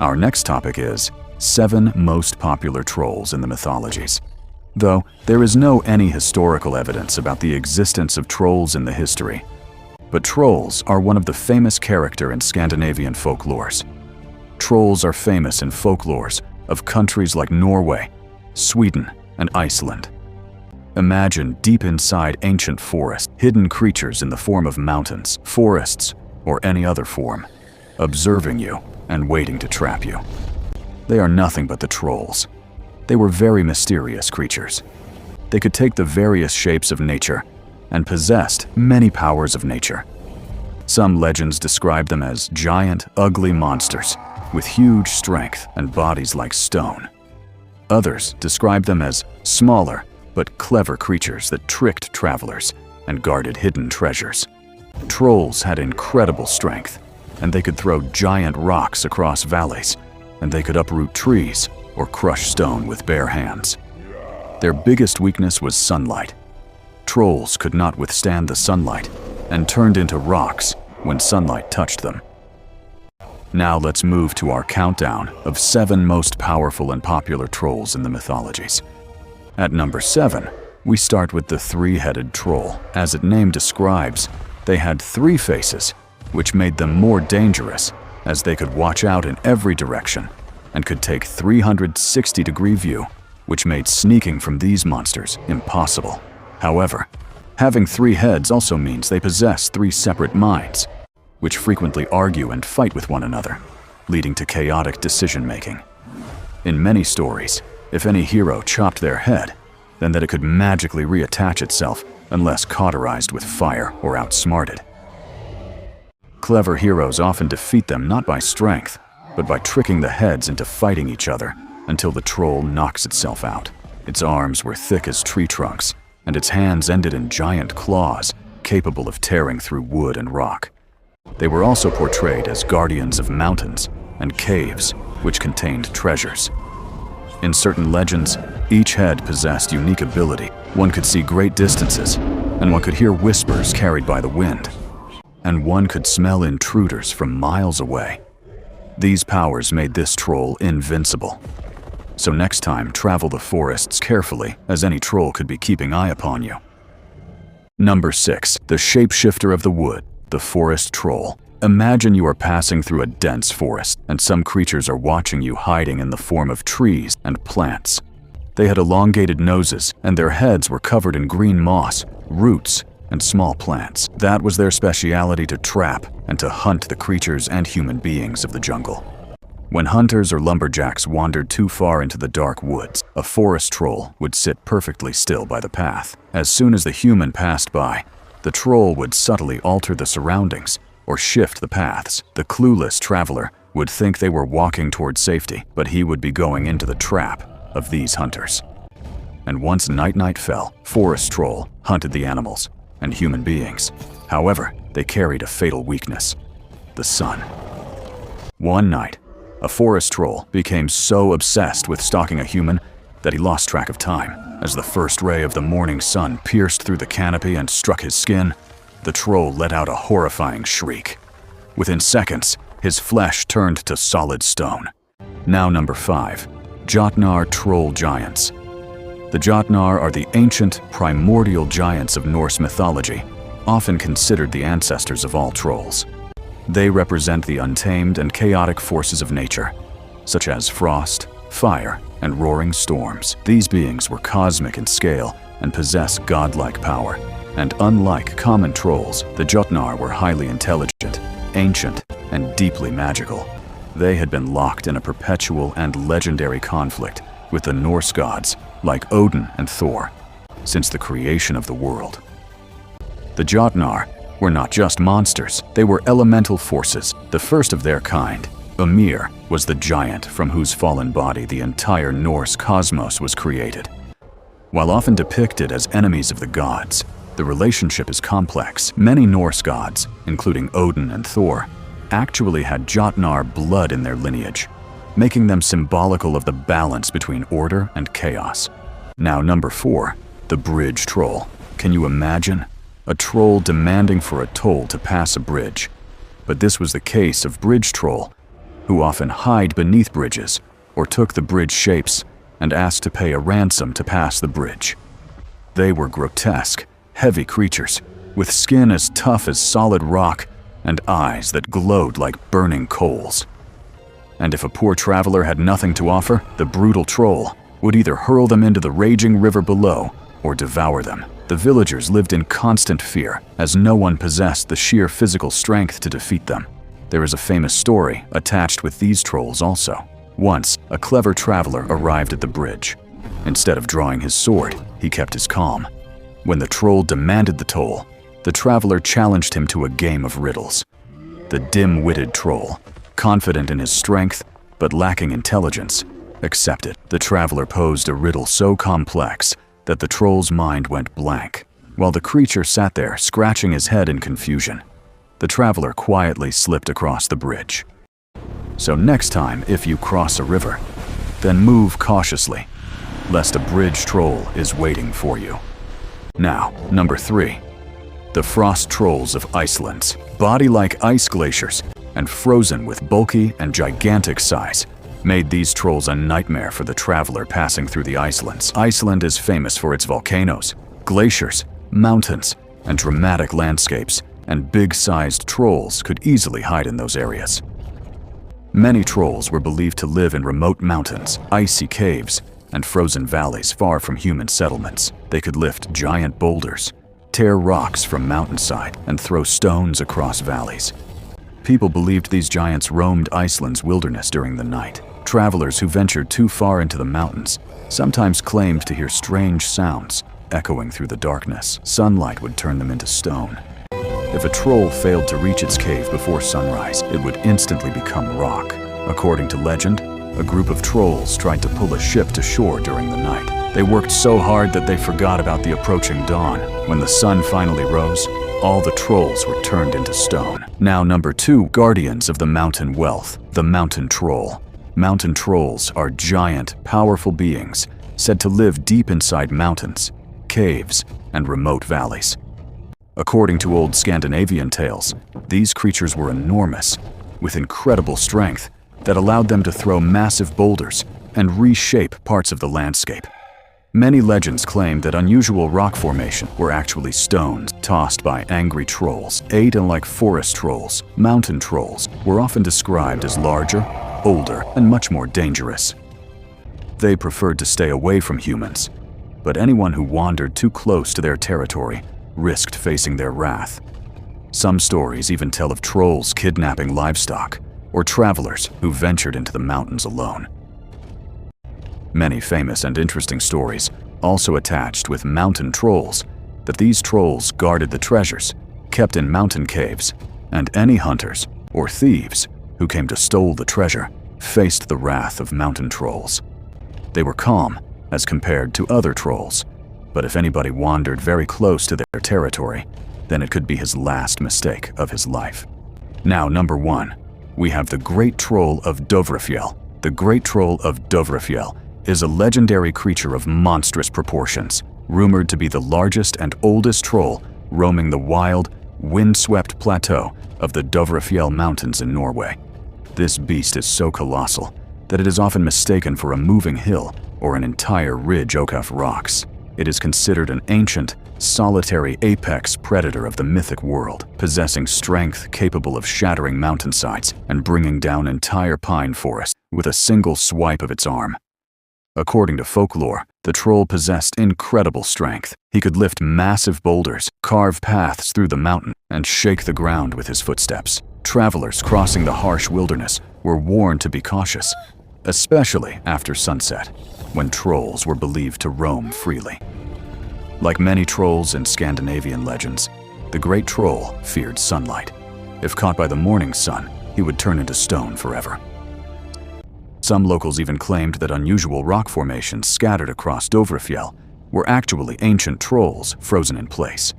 Our next topic is 7 most popular trolls in the mythologies. Though there is no any historical evidence about the existence of trolls in the history, but trolls are one of the famous characters in Scandinavian folklores. Trolls are famous in folklores of countries like Norway, Sweden, and Iceland. Imagine deep inside ancient forests, hidden creatures in the form of mountains, forests, or any other form, observing you and waiting to trap you. They are nothing but the trolls. They were very mysterious creatures. They could take the various shapes of nature and possessed many powers of nature. Some legends describe them as giant, ugly monsters with huge strength and bodies like stone. Others describe them as smaller but clever creatures that tricked travelers and guarded hidden treasures. Trolls had incredible strength, and they could throw giant rocks across valleys, and they could uproot trees or crush stone with bare hands. Their biggest weakness was sunlight. Trolls could not withstand the sunlight and turned into rocks when sunlight touched them. Now let's move to our countdown of 7 most powerful and popular trolls in the mythologies. At number 7, we start with the 3-headed troll. As its name describes, they had 3 faces, which made them more dangerous, as they could watch out in every direction and could take 360-degree view, which made sneaking from these monsters impossible. However, having 3 heads also means they possess 3 separate minds, which frequently argue and fight with one another, leading to chaotic decision-making. In many stories, if any hero chopped their head, then that it could magically reattach itself unless cauterized with fire or outsmarted. Clever heroes often defeat them not by strength, but by tricking the heads into fighting each other until the troll knocks itself out. Its arms were thick as tree trunks, and its hands ended in giant claws capable of tearing through wood and rock. They were also portrayed as guardians of mountains and caves which contained treasures. In certain legends, each head possessed unique ability. One could see great distances, and one could hear whispers carried by the wind, and one could smell intruders from miles away. These powers made this troll invincible. So next time, travel the forests carefully, as any troll could be keeping eye upon you. Number 6, the shapeshifter of the wood, the forest troll. Imagine you are passing through a dense forest, and some creatures are watching you hiding in the form of trees and plants. They had elongated noses, and their heads were covered in green moss, roots, and small plants. That was their speciality, to trap and to hunt the creatures and human beings of the jungle. When hunters or lumberjacks wandered too far into the dark woods, a forest troll would sit perfectly still by the path. As soon as the human passed by, the troll would subtly alter the surroundings or shift the paths. The clueless traveler would think they were walking towards safety, but he would be going into the trap of these hunters. And once night fell, forest troll hunted the animals and human beings. However, they carried a fatal weakness: the sun. One night, a forest troll became so obsessed with stalking a human that he lost track of time. As the first ray of the morning sun pierced through the canopy and struck his skin, the troll let out a horrifying shriek. Within seconds, his flesh turned to solid stone. Now number 5, Jotnar troll giants. The Jotnar are the ancient, primordial giants of Norse mythology, often considered the ancestors of all trolls. They represent the untamed and chaotic forces of nature, such as frost, fire, and roaring storms. These beings were cosmic in scale and possess godlike power. And unlike common trolls, the Jotnar were highly intelligent, ancient, and deeply magical. They had been locked in a perpetual and legendary conflict with the Norse gods like Odin and Thor since the creation of the world. The Jotnar were not just monsters, they were elemental forces, the first of their kind. Ymir was the giant from whose fallen body the entire Norse cosmos was created. While often depicted as enemies of the gods, the relationship is complex. Many Norse gods, including Odin and Thor, actually had Jotnar blood in their lineage, making them symbolical of the balance between order and chaos. Now number 4, the bridge troll. Can you imagine? A troll demanding for a toll to pass a bridge. But this was the case of bridge troll, who often hide beneath bridges or took the bridge shapes and asked to pay a ransom to pass the bridge. They were grotesque, heavy creatures with skin as tough as solid rock and eyes that glowed like burning coals. And if a poor traveler had nothing to offer, the brutal troll would either hurl them into the raging river below or devour them. The villagers lived in constant fear, as no one possessed the sheer physical strength to defeat them. There is a famous story attached with these trolls also. Once, a clever traveler arrived at the bridge. Instead of drawing his sword, he kept his calm. When the troll demanded the toll, the traveler challenged him to a game of riddles. The dim-witted troll, confident in his strength but lacking intelligence, accepted. The traveler posed a riddle so complex that the troll's mind went blank. While the creature sat there scratching his head in confusion, the traveler quietly slipped across the bridge. So next time, if you cross a river, then move cautiously, lest a bridge troll is waiting for you. Now, number 3. The frost trolls of Iceland. Body like ice glaciers and frozen with bulky and gigantic size, made these trolls a nightmare for the traveler passing through the Icelands. Iceland is famous for its volcanoes, glaciers, mountains, and dramatic landscapes, and big-sized trolls could easily hide in those areas. Many trolls were believed to live in remote mountains, icy caves, and frozen valleys far from human settlements. They could lift giant boulders, tear rocks from mountainside, and throw stones across valleys. People believed these giants roamed Iceland's wilderness during the night. Travelers who ventured too far into the mountains sometimes claimed to hear strange sounds echoing through the darkness. Sunlight would turn them into stone. If a troll failed to reach its cave before sunrise, it would instantly become rock. According to legend, a group of trolls tried to pull a ship to shore during the night. They worked so hard that they forgot about the approaching dawn. When the sun finally rose, all the trolls were turned into stone. Now number 2, guardians of the mountain wealth, the mountain troll. Mountain trolls are giant, powerful beings said to live deep inside mountains, caves, and remote valleys. According to old Scandinavian tales, these creatures were enormous, with incredible strength that allowed them to throw massive boulders and reshape parts of the landscape. Many legends claim that unusual rock formations were actually stones tossed by angry trolls. Like forest trolls, mountain trolls were often described as larger, older, and much more dangerous. They preferred to stay away from humans, but anyone who wandered too close to their territory risked facing their wrath. Some stories even tell of trolls kidnapping livestock or travelers who ventured into the mountains alone. Many famous and interesting stories also attached with mountain trolls that these trolls guarded the treasures kept in mountain caves, and any hunters or thieves who came to steal the treasure faced the wrath of mountain trolls. They were calm as compared to other trolls, but if anybody wandered very close to their territory, then it could be his last mistake of his life. Now, number 1, we have the Great Troll of Dovrefjell. The Great Troll of Dovrefjell is a legendary creature of monstrous proportions, rumored to be the largest and oldest troll roaming the wild, wind-swept plateau of the Dovrefjell Mountains in Norway. This beast is so colossal that it is often mistaken for a moving hill or an entire ridge of rocks. It is considered an ancient, solitary apex predator of the mythic world, possessing strength capable of shattering mountainsides and bringing down entire pine forests with a single swipe of its arm. According to folklore, the troll possessed incredible strength. He could lift massive boulders, carve paths through the mountain, and shake the ground with his footsteps. Travelers crossing the harsh wilderness were warned to be cautious, especially after sunset, when trolls were believed to roam freely. Like many trolls in Scandinavian legends, the Great Troll feared sunlight. If caught by the morning sun, he would turn into stone forever. Some locals even claimed that unusual rock formations scattered across Dovrefjell were actually ancient trolls frozen in place.